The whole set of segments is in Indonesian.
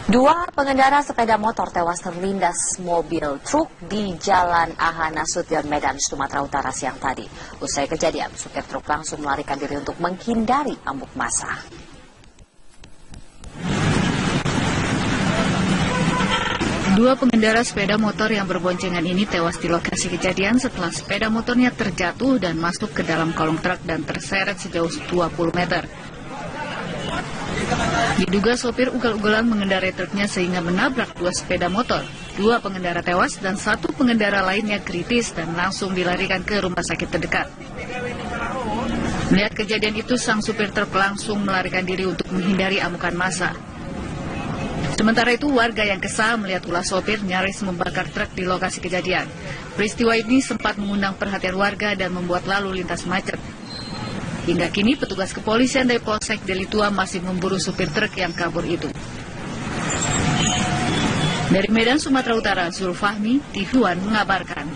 Dua pengendara sepeda motor tewas terlindas mobil truk di Jalan AH Nasution, Medan, Sumatera Utara siang tadi. Usai kejadian, supir truk langsung melarikan diri untuk menghindari amuk massa. Dua pengendara sepeda motor yang berboncengan ini tewas di lokasi kejadian setelah sepeda motornya terjatuh dan masuk ke dalam kolong truk dan terseret sejauh 20 meter. Diduga sopir ugal-ugalan mengendarai truknya sehingga menabrak dua sepeda motor. Dua pengendara tewas dan satu pengendara lainnya kritis dan langsung dilarikan ke rumah sakit terdekat. Melihat kejadian itu, sang supir truk langsung melarikan diri untuk menghindari amukan massa. Sementara itu, warga yang kesal melihat ulah sopir nyaris membakar truk di lokasi kejadian. Peristiwa ini sempat mengundang perhatian warga dan membuat lalu lintas macet. Hingga kini, petugas kepolisian dari Polsek Deli Tua masih memburu supir truk yang kabur itu. Dari Medan, Sumatera Utara, Zulfahmi, TV One mengabarkan.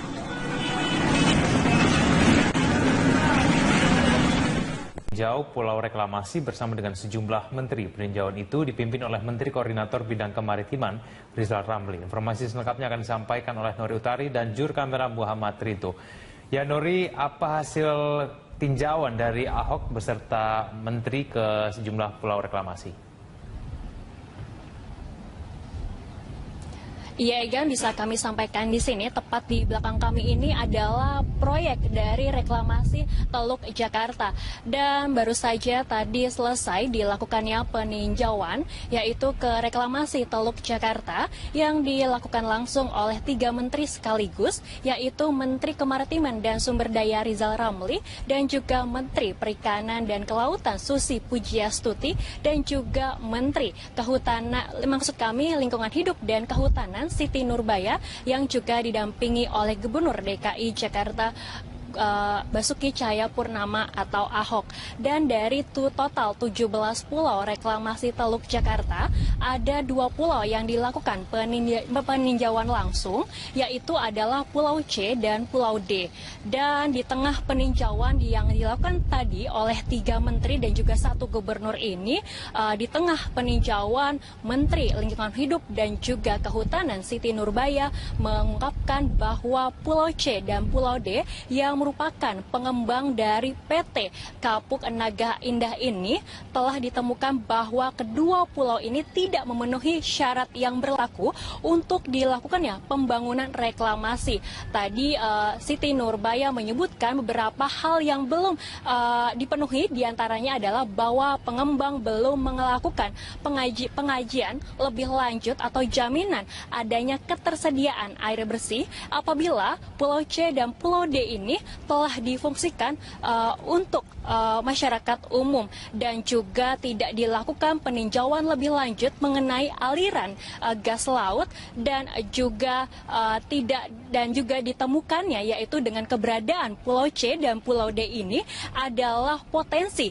Jauh Pulau Reklamasi bersama dengan sejumlah menteri. Peninjauan itu dipimpin oleh Menteri Koordinator Bidang Kemaritiman, Rizal Ramli. Informasi selengkapnya akan disampaikan oleh Nori Utari dan juru kamera Muhammad Rito. Ya Nori, apa hasil tinjauan dari Ahok beserta menteri ke sejumlah pulau reklamasi? Iya, Egan, bisa kami sampaikan di sini. Tepat di belakang kami ini adalah proyek dari reklamasi Teluk Jakarta. Dan baru saja tadi selesai dilakukannya peninjauan, yaitu ke reklamasi Teluk Jakarta yang dilakukan langsung oleh 3 menteri sekaligus, yaitu Menteri Kemaritiman dan Sumber Daya Rizal Ramli, dan juga Menteri Perikanan dan Kelautan Susi Pujiastuti, dan juga Menteri Kehutanan, maksud kami Lingkungan Hidup dan Kehutanan Siti Nurbaya, yang juga didampingi oleh Gubernur DKI Jakarta Basuki Cahayapurnama atau Ahok. Dan dari total 17 pulau reklamasi Teluk Jakarta, ada 2 pulau yang dilakukan peninjauan langsung, yaitu adalah Pulau C dan Pulau D. Dan di tengah peninjauan yang dilakukan tadi oleh 3 menteri dan juga 1 gubernur ini, di tengah peninjauan, Menteri Lingkungan Hidup dan juga Kehutanan Siti Nurbaya mengungkapkan bahwa Pulau C dan Pulau D yang merupakan pengembang dari PT Kapuk Naga Indah ini telah ditemukan bahwa kedua pulau ini tidak memenuhi syarat yang berlaku untuk dilakukannya pembangunan reklamasi. Tadi Siti Nurbaya menyebutkan beberapa hal yang belum dipenuhi, diantaranya adalah bahwa pengembang belum melakukan pengajian lebih lanjut atau jaminan adanya ketersediaan air bersih apabila Pulau C dan Pulau D ini telah difungsikan untuk masyarakat umum, dan juga tidak dilakukan peninjauan lebih lanjut mengenai aliran gas laut, dan juga ditemukannya yaitu dengan keberadaan Pulau C dan Pulau D ini adalah potensi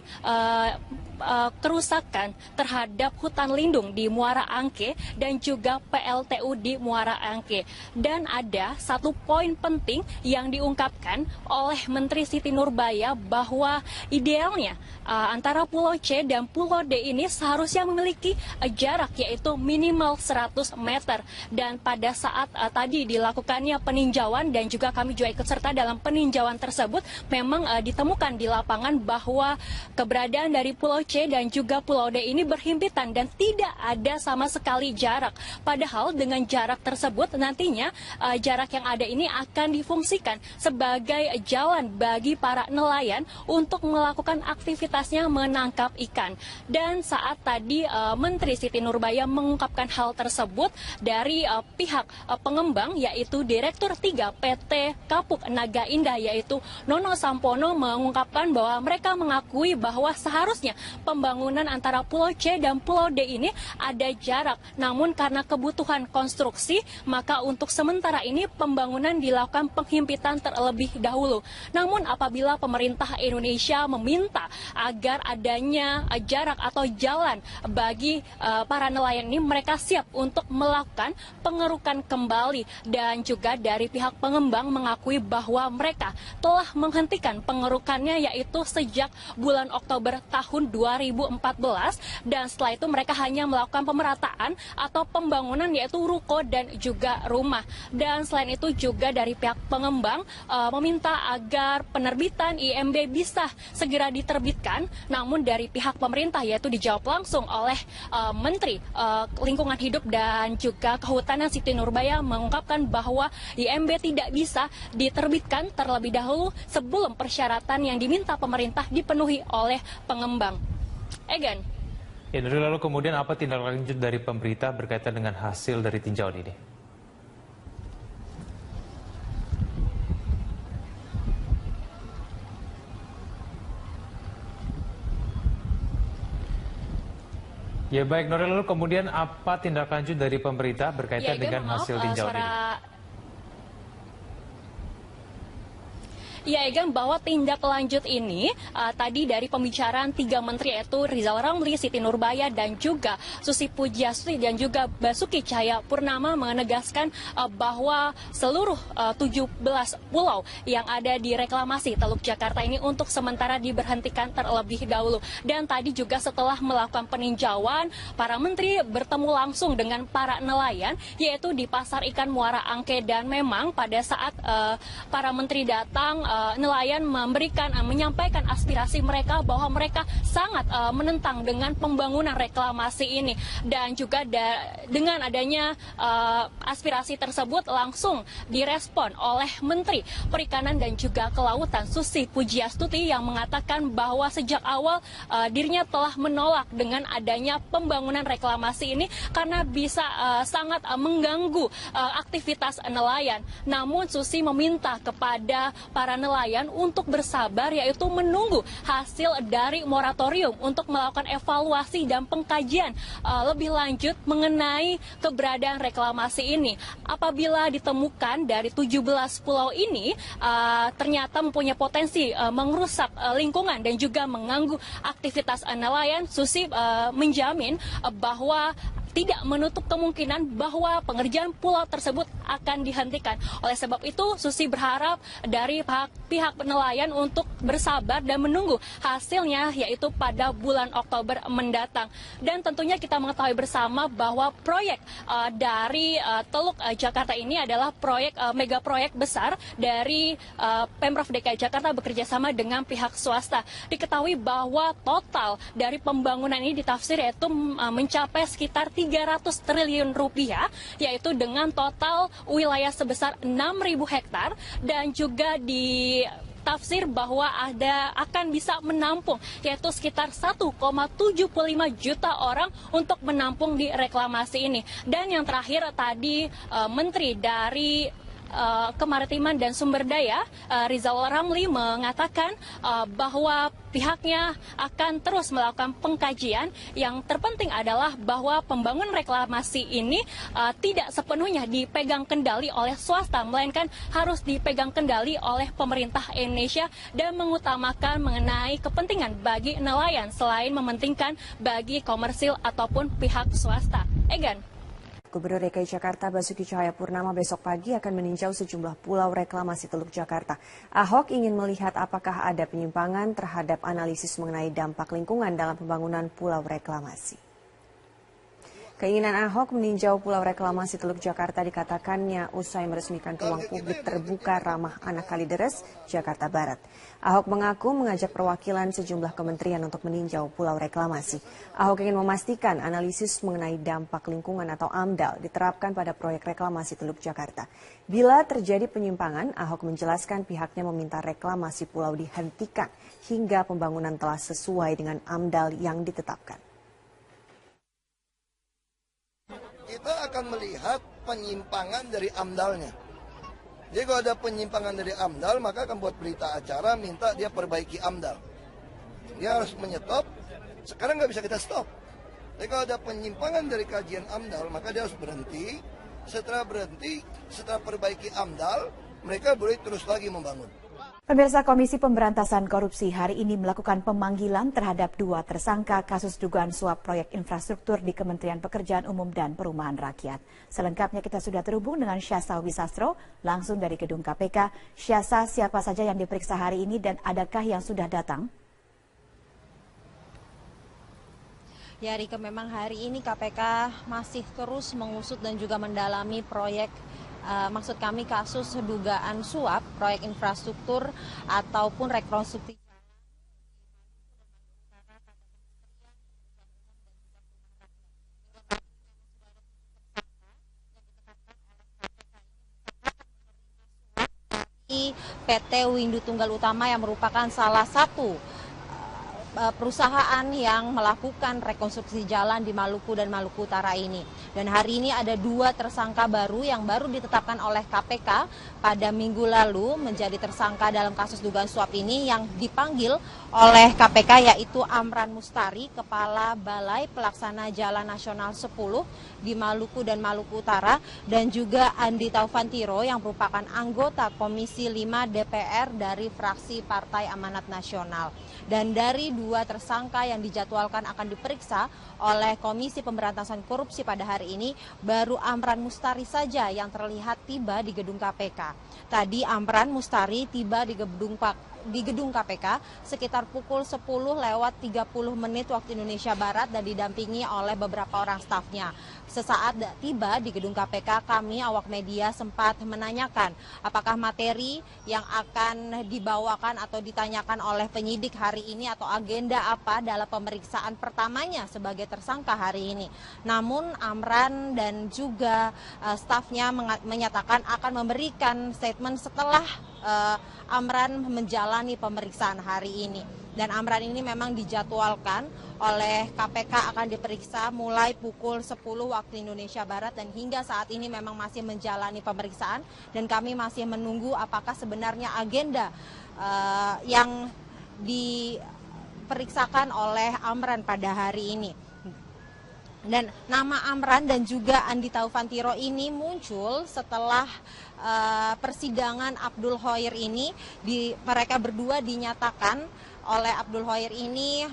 kerusakan terhadap hutan lindung di Muara Angke dan juga PLTU di Muara Angke. Dan ada satu poin penting yang diungkapkan oleh Menteri Siti Nurbaya bahwa idealnya antara Pulau C dan Pulau D ini seharusnya memiliki jarak yaitu minimal 100 meter. Dan pada saat tadi dilakukannya peninjauan dan juga kami juga ikut serta dalam peninjauan tersebut, memang ditemukan di lapangan bahwa keberadaan dari Pulau C dan juga Pulau D ini berhimpitan dan tidak ada sama sekali jarak. Padahal dengan jarak tersebut nantinya jarak yang ada ini akan difungsikan sebagai jalan bagi para nelayan untuk melakukan aktivitasnya menangkap ikan. Dan saat tadi Menteri Siti Nurbaya mengungkapkan hal tersebut, dari pihak pengembang yaitu Direktur 3 PT Kapuk Naga Indah yaitu Nono Sampono mengungkapkan bahwa mereka mengakui bahwa seharusnya pembangunan antara Pulau C dan Pulau D ini ada jarak. Namun karena kebutuhan konstruksi, maka untuk sementara ini pembangunan dilakukan penghimpitan terlebih dahulu. Namun apabila pemerintah Indonesia meminta agar adanya jarak atau jalan bagi para nelayan ini, mereka siap untuk melakukan pengerukan kembali. Dan juga dari pihak pengembang mengakui bahwa mereka telah menghentikan pengerukannya yaitu sejak bulan Oktober tahun 2020. 2014, dan setelah itu mereka hanya melakukan pemerataan atau pembangunan yaitu ruko dan juga rumah. Dan selain itu juga dari pihak pengembang meminta agar penerbitan IMB bisa segera diterbitkan, namun dari pihak pemerintah yaitu dijawab langsung oleh Menteri Lingkungan Hidup dan juga Kehutanan Siti Nurbaya mengungkapkan bahwa IMB tidak bisa diterbitkan terlebih dahulu sebelum persyaratan yang diminta pemerintah dipenuhi oleh pengembang. Egan. Ya, Nuril, lalu kemudian apa tindak lanjut dari pemerintah berkaitan dengan hasil dari tinjauan ini? Ya baik, Nuril, lalu kemudian apa tindak lanjut dari pemerintah berkaitan dengan hasil tinjauan ini? Ya, Egan, bahwa tindak lanjut ini tadi dari pembicaraan 3 menteri yaitu Rizal Ramli, Siti Nurbaya, dan juga Susi Pujiastuti dan juga Basuki Cahayapurnama menegaskan bahwa seluruh 17 pulau yang ada di reklamasi Teluk Jakarta ini untuk sementara diberhentikan terlebih dahulu. Dan tadi juga setelah melakukan peninjauan, para menteri bertemu langsung dengan para nelayan yaitu di Pasar Ikan Muara Angke, dan memang pada saat para menteri datang, nelayan menyampaikan aspirasi mereka bahwa mereka sangat menentang dengan pembangunan reklamasi ini, dan juga dengan adanya aspirasi tersebut langsung direspon oleh Menteri Perikanan dan juga Kelautan Susi Pujiastuti yang mengatakan bahwa sejak awal dirinya telah menolak dengan adanya pembangunan reklamasi ini karena bisa sangat mengganggu aktivitas nelayan. Namun Susi meminta kepada para nelayan untuk bersabar, yaitu menunggu hasil dari moratorium untuk melakukan evaluasi dan pengkajian lebih lanjut mengenai keberadaan reklamasi ini. Apabila ditemukan dari 17 pulau ini ternyata mempunyai potensi merusak lingkungan dan juga mengganggu aktivitas nelayan, Susi menjamin bahwa tidak menutup kemungkinan bahwa pengerjaan pulau tersebut akan dihentikan. Oleh sebab itu, Susi berharap dari pihak nelayan untuk bersabar dan menunggu hasilnya, yaitu pada bulan Oktober mendatang. Dan tentunya kita mengetahui bersama bahwa proyek dari Teluk Jakarta ini adalah proyek mega proyek besar dari Pemprov DKI Jakarta bekerjasama dengan pihak swasta. Diketahui bahwa total dari pembangunan ini ditafsir yaitu mencapai sekitar 300 triliun rupiah, yaitu dengan total wilayah sebesar 6.000 hektar, dan juga ditafsir bahwa akan bisa menampung yaitu sekitar 1,75 juta orang untuk menampung di reklamasi ini. Dan yang terakhir tadi Menteri dari Kemaritiman dan Sumber Daya Rizal Ramli mengatakan bahwa pihaknya akan terus melakukan pengkajian. Yang terpenting adalah bahwa pembangunan reklamasi ini tidak sepenuhnya dipegang kendali oleh swasta, melainkan harus dipegang kendali oleh pemerintah Indonesia dan mengutamakan mengenai kepentingan bagi nelayan selain mementingkan bagi komersil ataupun pihak swasta. Egan. Gubernur DKI Jakarta Basuki Cahayapurnama besok pagi akan meninjau sejumlah pulau reklamasi Teluk Jakarta. Ahok ingin melihat apakah ada penyimpangan terhadap analisis mengenai dampak lingkungan dalam pembangunan pulau reklamasi. Keinginan Ahok meninjau pulau reklamasi Teluk Jakarta dikatakannya usai meresmikan ruang publik terbuka ramah anak Kalideres, Jakarta Barat. Ahok mengaku mengajak perwakilan sejumlah kementerian untuk meninjau pulau reklamasi. Ahok ingin memastikan analisis mengenai dampak lingkungan atau AMDAL diterapkan pada proyek reklamasi Teluk Jakarta. Bila terjadi penyimpangan, Ahok menjelaskan pihaknya meminta reklamasi pulau dihentikan hingga pembangunan telah sesuai dengan AMDAL yang ditetapkan. Kita akan melihat penyimpangan dari AMDAL-nya. Jadi kalau ada penyimpangan dari AMDAL, maka akan buat berita acara minta dia perbaiki AMDAL. Dia harus menyetop, sekarang nggak bisa kita stop. Jadi kalau ada penyimpangan dari kajian AMDAL, maka dia harus berhenti. Setelah perbaiki AMDAL, mereka boleh terus lagi membangun. Pemirsa, Komisi Pemberantasan Korupsi hari ini melakukan pemanggilan terhadap 2 tersangka kasus dugaan suap proyek infrastruktur di Kementerian Pekerjaan Umum dan Perumahan Rakyat. Selengkapnya kita sudah terhubung dengan Syasa Wisastro langsung dari gedung KPK. Syasa, siapa saja yang diperiksa hari ini dan adakah yang sudah datang? Ya Rike, memang hari ini KPK masih terus mengusut dan juga mendalami proyek, maksud kami kasus dugaan suap, proyek infrastruktur ataupun rekonstruksi. PT Windu Tunggal Utama yang merupakan salah satu perusahaan yang melakukan rekonstruksi jalan di Maluku dan Maluku Utara ini. Dan hari ini ada 2 tersangka baru yang baru ditetapkan oleh KPK pada minggu lalu menjadi tersangka dalam kasus dugaan suap ini yang dipanggil oleh KPK, yaitu Amran Mustari, Kepala Balai Pelaksana Jalan Nasional 10 di Maluku dan Maluku Utara, dan juga Andi Taufantiro yang merupakan anggota Komisi 5 DPR dari fraksi Partai Amanat Nasional. Dan dari 2 tersangka yang dijadwalkan akan diperiksa oleh Komisi Pemberantasan Korupsi pada hari ini, baru Amran Mustari saja yang terlihat tiba di gedung KPK. Tadi Amran Mustari tiba di gedung KPK sekitar pukul 10:30 waktu Indonesia Barat dan didampingi oleh beberapa orang stafnya. Sesaat tiba di gedung KPK, kami awak media sempat menanyakan apakah materi yang akan dibawakan atau ditanyakan oleh penyidik hari ini atau agenda apa dalam pemeriksaan pertamanya sebagai tersangka hari ini. Namun Amran dan juga stafnya menyatakan akan memberikan statement setelah Amran menjalani pemeriksaan hari ini. Dan Amran ini memang dijadwalkan oleh KPK akan diperiksa mulai pukul 10 waktu Indonesia Barat, dan hingga saat ini memang masih menjalani pemeriksaan, dan kami masih menunggu apakah sebenarnya agenda yang diperiksakan oleh Amran pada hari ini. Dan nama Amran dan juga Andi Taufantiro ini muncul setelah persidangan Abdul Khoir ini. Mereka berdua dinyatakan oleh Abdul Khoir ini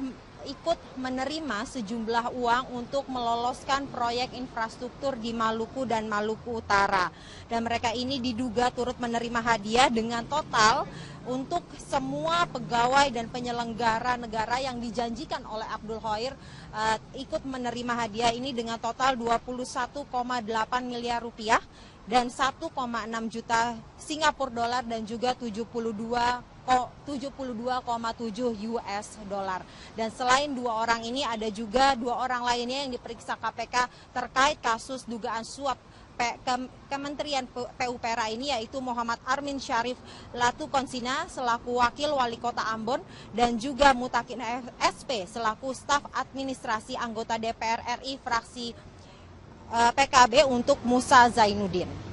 ikut menerima sejumlah uang untuk meloloskan proyek infrastruktur di Maluku dan Maluku Utara. Dan mereka ini diduga turut menerima hadiah dengan total untuk semua pegawai dan penyelenggara negara yang dijanjikan oleh Abdul Khoir ikut menerima hadiah ini dengan total 21,8 miliar rupiah dan 1,6 juta Singapura dolar dan juga 72,7 US dollar. Dan selain 2 orang ini ada juga 2 orang lainnya yang diperiksa KPK terkait kasus dugaan suap Kementerian PUPR ini, yaitu Muhammad Armin Syarif Latukonsina selaku Wakil Wali Kota Ambon dan juga Mutakin SP selaku staf administrasi anggota DPR RI fraksi PKB untuk Musa Zainuddin.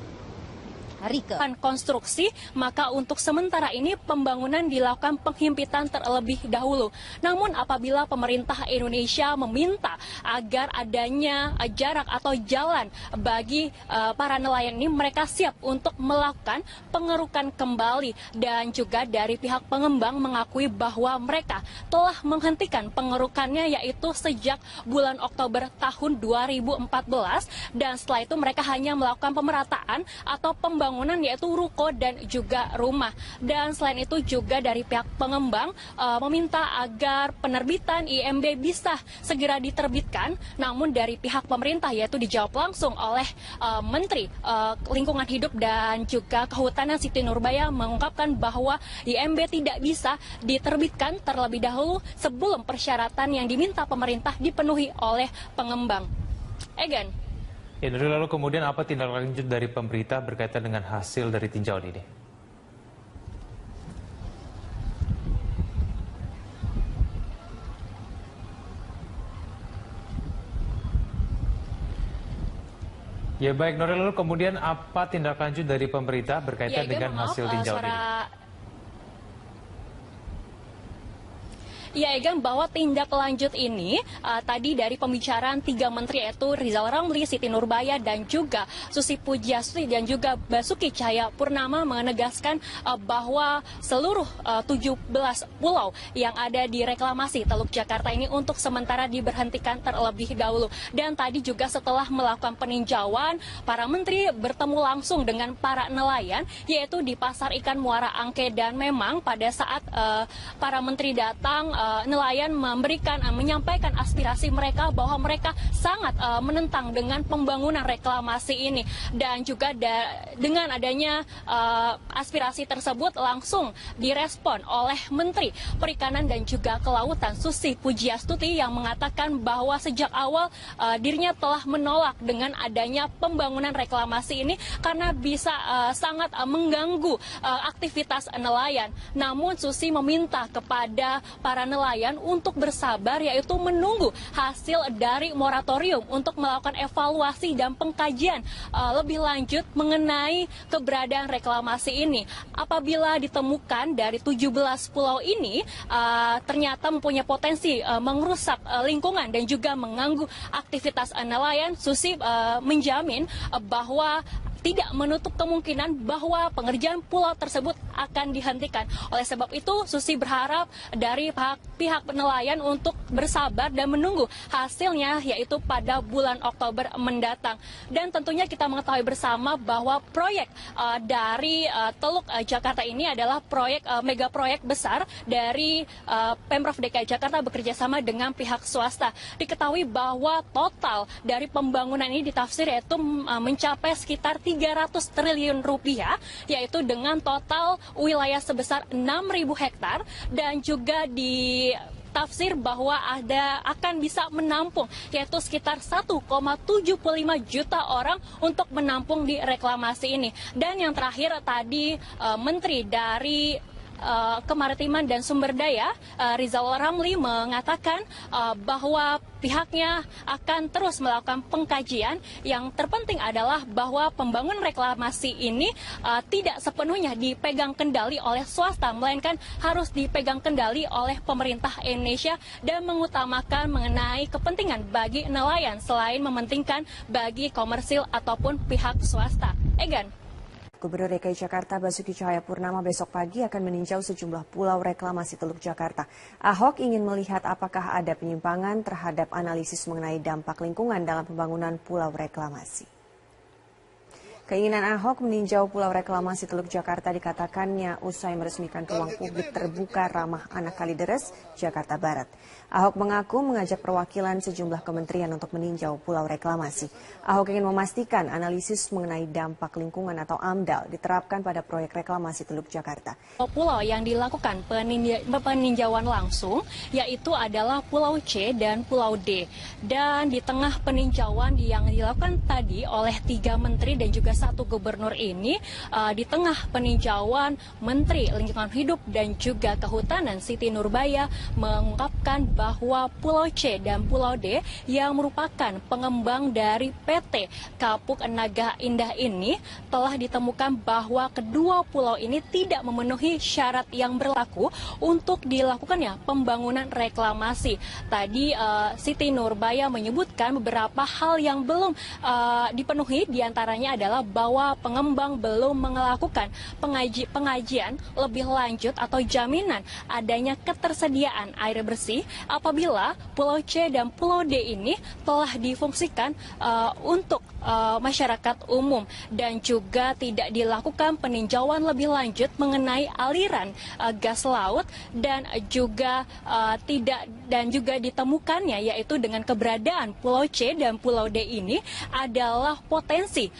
Rike. Konstruksi, maka untuk sementara ini pembangunan dilakukan penghimpitan terlebih dahulu. Namun apabila pemerintah Indonesia meminta agar adanya jarak atau jalan bagi para nelayan ini, mereka siap untuk melakukan pengerukan kembali. Dan juga dari pihak pengembang mengakui bahwa mereka telah menghentikan pengerukannya, yaitu sejak bulan Oktober tahun 2014, dan setelah itu mereka hanya melakukan pemerataan atau pembangunan, yaitu ruko dan juga rumah. Dan selain itu juga dari pihak pengembang meminta agar penerbitan IMB bisa segera diterbitkan. Namun dari pihak pemerintah, yaitu dijawab langsung oleh Menteri Lingkungan Hidup dan juga Kehutanan Siti Nurbaya, mengungkapkan bahwa IMB tidak bisa diterbitkan terlebih dahulu sebelum persyaratan yang diminta pemerintah dipenuhi oleh pengembang. Egan. Ya, lalu kemudian apa tindak lanjut dari pemerintah berkaitan dengan hasil dari tinjauan ini? Ya baik, Nuril, lalu kemudian apa tindak lanjut dari pemerintah berkaitan dengan hasil tinjauan ini? Ya, Egan, bahwa tindak lanjut ini tadi dari pembicaraan 3 menteri, yaitu Rizal Ramli, Siti Nurbaya, dan juga Susi Pujiastuti dan juga Basuki Cahayapurnama menegaskan bahwa seluruh 17 pulau yang ada di reklamasi Teluk Jakarta ini untuk sementara diberhentikan terlebih dahulu. Dan tadi juga setelah melakukan peninjauan, para menteri bertemu langsung dengan para nelayan, yaitu di Pasar Ikan Muara Angke. Dan memang pada saat para menteri datang nelayan menyampaikan aspirasi mereka bahwa mereka sangat menentang dengan pembangunan reklamasi ini, dan juga dengan adanya aspirasi tersebut langsung direspon oleh Menteri Perikanan dan juga Kelautan Susi Pujiastuti yang mengatakan bahwa sejak awal dirinya telah menolak dengan adanya pembangunan reklamasi ini karena bisa sangat mengganggu aktivitas nelayan. Namun Susi meminta kepada para nelayan untuk bersabar, yaitu menunggu hasil dari moratorium untuk melakukan evaluasi dan pengkajian lebih lanjut mengenai keberadaan reklamasi ini. Apabila ditemukan dari 17 pulau ini ternyata mempunyai potensi merusak lingkungan dan juga mengganggu aktivitas nelayan, Susi menjamin bahwa tidak menutup kemungkinan bahwa pengerjaan pulau tersebut akan dihentikan. Oleh sebab itu, Susi berharap dari pihak nelayan untuk bersabar dan menunggu hasilnya, yaitu pada bulan Oktober mendatang. Dan tentunya kita mengetahui bersama bahwa proyek dari Teluk Jakarta ini adalah mega proyek besar dari Pemprov DKI Jakarta bekerjasama dengan pihak swasta. Diketahui bahwa total dari pembangunan ini ditafsir yaitu mencapai sekitar 300 triliun rupiah, yaitu dengan total wilayah sebesar 6.000 hektar, dan juga ditafsir bahwa akan bisa menampung yaitu sekitar 1,75 juta orang untuk menampung di reklamasi ini. Dan yang terakhir tadi Menteri dari Kemaritiman dan Sumber Daya Rizal Ramli mengatakan bahwa pihaknya akan terus melakukan pengkajian. Yang terpenting adalah bahwa pembangunan reklamasi ini tidak sepenuhnya dipegang kendali oleh swasta, melainkan harus dipegang kendali oleh pemerintah Indonesia dan mengutamakan mengenai kepentingan bagi nelayan selain mementingkan bagi komersil ataupun pihak swasta. Egan. Gubernur DKI Jakarta Basuki Cahayapurnama besok pagi akan meninjau sejumlah pulau reklamasi Teluk Jakarta. Ahok ingin melihat apakah ada penyimpangan terhadap analisis mengenai dampak lingkungan dalam pembangunan pulau reklamasi. Keinginan Ahok meninjau pulau reklamasi Teluk Jakarta dikatakannya usai meresmikan ruang publik terbuka ramah anak Kalideres, Jakarta Barat. Ahok mengaku mengajak perwakilan sejumlah kementerian untuk meninjau pulau reklamasi. Ahok ingin memastikan analisis mengenai dampak lingkungan atau AMDAL diterapkan pada proyek reklamasi Teluk Jakarta. Pulau yang dilakukan peninjauan langsung yaitu adalah Pulau C dan Pulau D. Dan di tengah peninjauan yang dilakukan tadi oleh 3 menteri dan juga 1 gubernur ini, di tengah peninjauan Menteri Lingkungan Hidup dan juga Kehutanan Siti Nurbaya mengungkapkan bahwa Pulau C dan Pulau D yang merupakan pengembang dari PT Kapuk Naga Indah ini telah ditemukan bahwa kedua pulau ini tidak memenuhi syarat yang berlaku untuk dilakukannya pembangunan reklamasi. Tadi Siti Nurbaya menyebutkan beberapa hal yang belum dipenuhi, diantaranya adalah bahwa pengembang belum melakukan pengajian lebih lanjut atau jaminan adanya ketersediaan air bersih apabila Pulau C dan Pulau D ini telah difungsikan untuk masyarakat umum, dan juga tidak dilakukan peninjauan lebih lanjut mengenai aliran gas laut, dan juga ditemukannya yaitu dengan keberadaan Pulau C dan Pulau D ini adalah potensi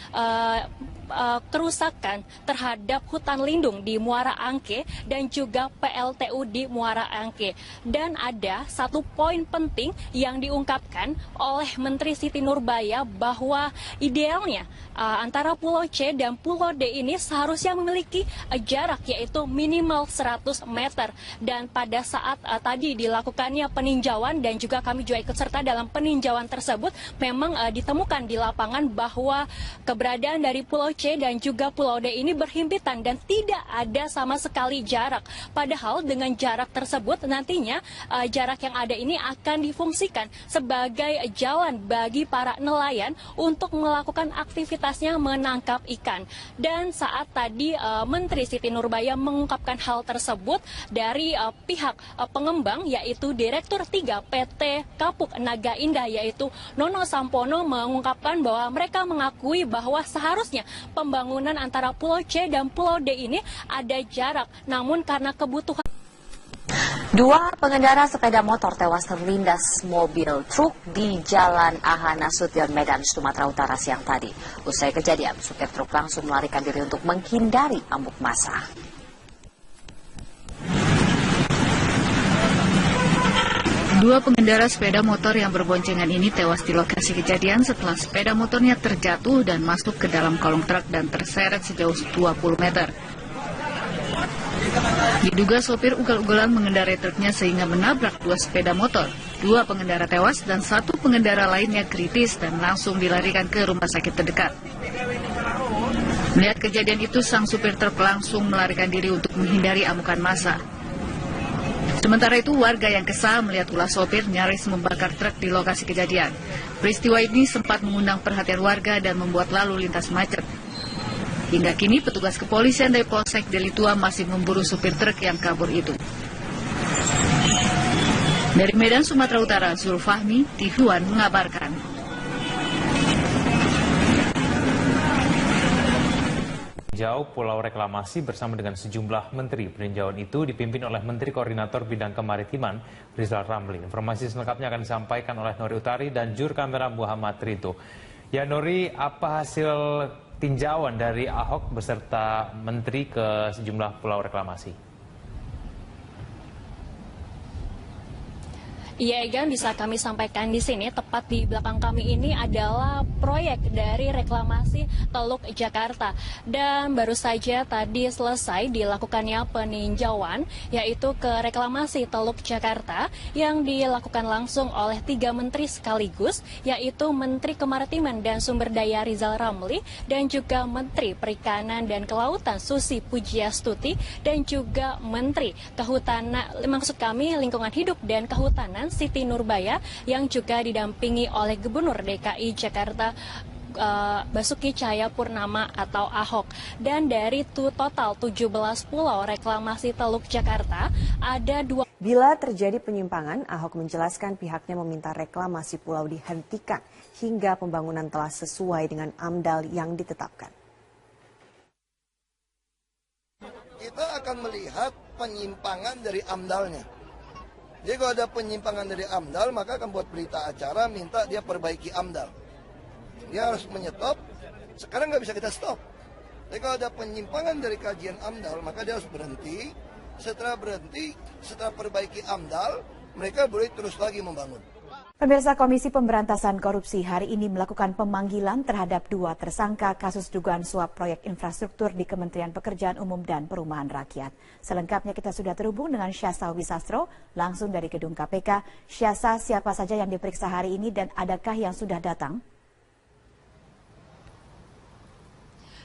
kerusakan terhadap hutan lindung di Muara Angke dan juga PLTU di Muara Angke. Dan ada satu poin penting yang diungkapkan oleh Menteri Siti Nurbaya bahwa idealnya antara Pulau C dan Pulau D ini seharusnya memiliki jarak yaitu minimal 100 meter. Dan pada saat tadi dilakukannya peninjauan dan juga kami juga ikut serta dalam peninjauan tersebut, memang ditemukan di lapangan bahwa keberadaan dari Pulau C dan juga Pulau D ini berhimpitan dan tidak ada sama sekali jarak. Padahal dengan jarak tersebut nantinya jarak yang ada ini akan difungsikan sebagai jalan bagi para nelayan untuk melakukan aktivitasnya menangkap ikan. Dan saat tadi Menteri Siti Nurbaya mengungkapkan hal tersebut dari pihak pengembang yaitu Direktur 3 PT Kapuk Naga Indah yaitu Nono Sampono mengungkapkan bahwa mereka mengakui bahwa seharusnya pembangunan antara Pulau C dan Pulau D ini ada jarak, namun karena kebutuhan Dua pengendara sepeda motor tewas terlindas mobil truk di Jalan Ahana Sution, Medan, Sumatera Utara siang tadi. Usai kejadian, supir truk langsung melarikan diri untuk menghindari amuk massa. Dua pengendara sepeda motor yang berboncengan ini tewas di lokasi kejadian setelah sepeda motornya terjatuh dan masuk ke dalam kolong truk dan terseret sejauh 20 meter. Diduga sopir ugal-ugalan mengendarai truknya sehingga menabrak dua sepeda motor. Dua pengendara tewas dan satu pengendara lainnya kritis dan langsung dilarikan ke rumah sakit terdekat. Melihat kejadian itu, sang supir truk langsung melarikan diri untuk menghindari amukan massa. Sementara itu, warga yang kesal melihat ulah sopir nyaris membakar truk di lokasi kejadian. Peristiwa ini sempat mengundang perhatian warga dan membuat lalu lintas macet. Hingga kini, petugas kepolisian dari Polsek Delitua masih memburu supir truk yang kabur itu. Dari Medan, Sumatera Utara, Zulfahmi, TV1 mengabarkan. Jauh Pulau Reklamasi bersama dengan sejumlah menteri. Peninjauan itu dipimpin oleh Menteri Koordinator Bidang Kemaritiman, Rizal Ramli. Informasi selengkapnya akan disampaikan oleh Nori Utari dan jur kamera Muhammad Rito. Ya Nori, apa hasil tinjauan dari Ahok beserta menteri ke sejumlah pulau reklamasi? Iya, Egan, bisa kami sampaikan di sini, tepat di belakang kami ini adalah proyek dari reklamasi Teluk Jakarta. Dan baru saja tadi selesai dilakukannya peninjauan, yaitu ke reklamasi Teluk Jakarta yang dilakukan langsung oleh 3 menteri sekaligus, yaitu Menteri Kemaritiman dan Sumber Daya Rizal Ramli, dan juga Menteri Perikanan dan Kelautan Susi Pujiastuti, dan juga Menteri Kehutanan, maksud kami Lingkungan Hidup dan Kehutanan, Siti Nurbaya, yang juga didampingi oleh Gubernur DKI Jakarta Basuki Cahayapurnama atau Ahok. Dan dari total 17 pulau reklamasi Teluk Jakarta, ada 2. Bila terjadi penyimpangan, Ahok menjelaskan pihaknya meminta reklamasi pulau dihentikan hingga pembangunan telah sesuai dengan AMDAL yang ditetapkan. Kita akan melihat penyimpangan dari AMDAL-nya. Jadi kalau ada penyimpangan dari AMDAL, maka akan buat berita acara minta dia perbaiki AMDAL. Dia harus menyetop, sekarang nggak bisa kita stop. Jadi kalau ada penyimpangan dari kajian AMDAL, maka dia harus berhenti. Setelah berhenti, setelah perbaiki AMDAL, mereka boleh terus lagi membangun. Pemirsa, Komisi Pemberantasan Korupsi hari ini melakukan pemanggilan terhadap 2 tersangka kasus dugaan suap proyek infrastruktur di Kementerian Pekerjaan Umum dan Perumahan Rakyat. Selengkapnya kita sudah terhubung dengan Syasa Wisastro langsung dari gedung KPK. Syasa, siapa saja yang diperiksa hari ini dan adakah yang sudah datang?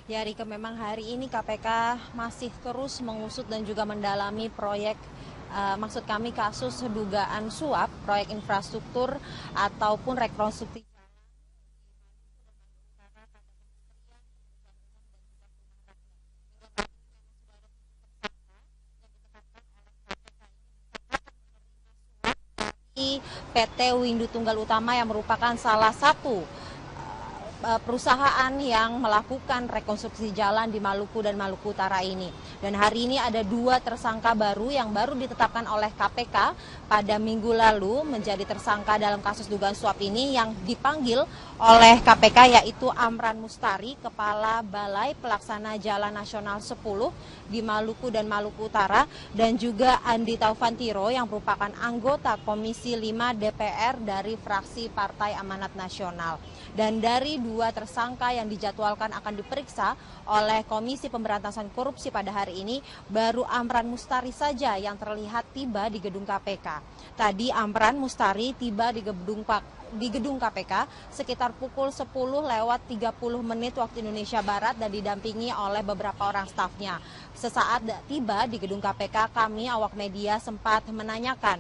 Ya Rika, memang hari ini KPK masih terus mengusut dan juga mendalami proyek maksud kami kasus dugaan suap proyek infrastruktur ataupun rekonstruksi PT Windu Tunggal Utama yang merupakan salah satu perusahaan yang melakukan rekonstruksi jalan di Maluku dan Maluku Utara ini. Dan hari ini ada 2 tersangka baru yang baru ditetapkan oleh KPK pada minggu lalu menjadi tersangka dalam kasus dugaan suap ini yang dipanggil oleh KPK, yaitu Amran Mustari, Kepala Balai Pelaksana Jalan Nasional 10 di Maluku dan Maluku Utara, dan juga Andi Taufantiro yang merupakan anggota Komisi 5 DPR dari fraksi Partai Amanat Nasional. Dan dari 2 tersangka yang dijadwalkan akan diperiksa oleh Komisi Pemberantasan Korupsi pada hari ini, baru Amran Mustari saja yang terlihat tiba di gedung KPK. Tadi Amran Mustari tiba di gedung KPK sekitar pukul 10:30 waktu Indonesia Barat dan didampingi oleh beberapa orang stafnya. Sesaat tiba di gedung KPK, kami awak media sempat menanyakan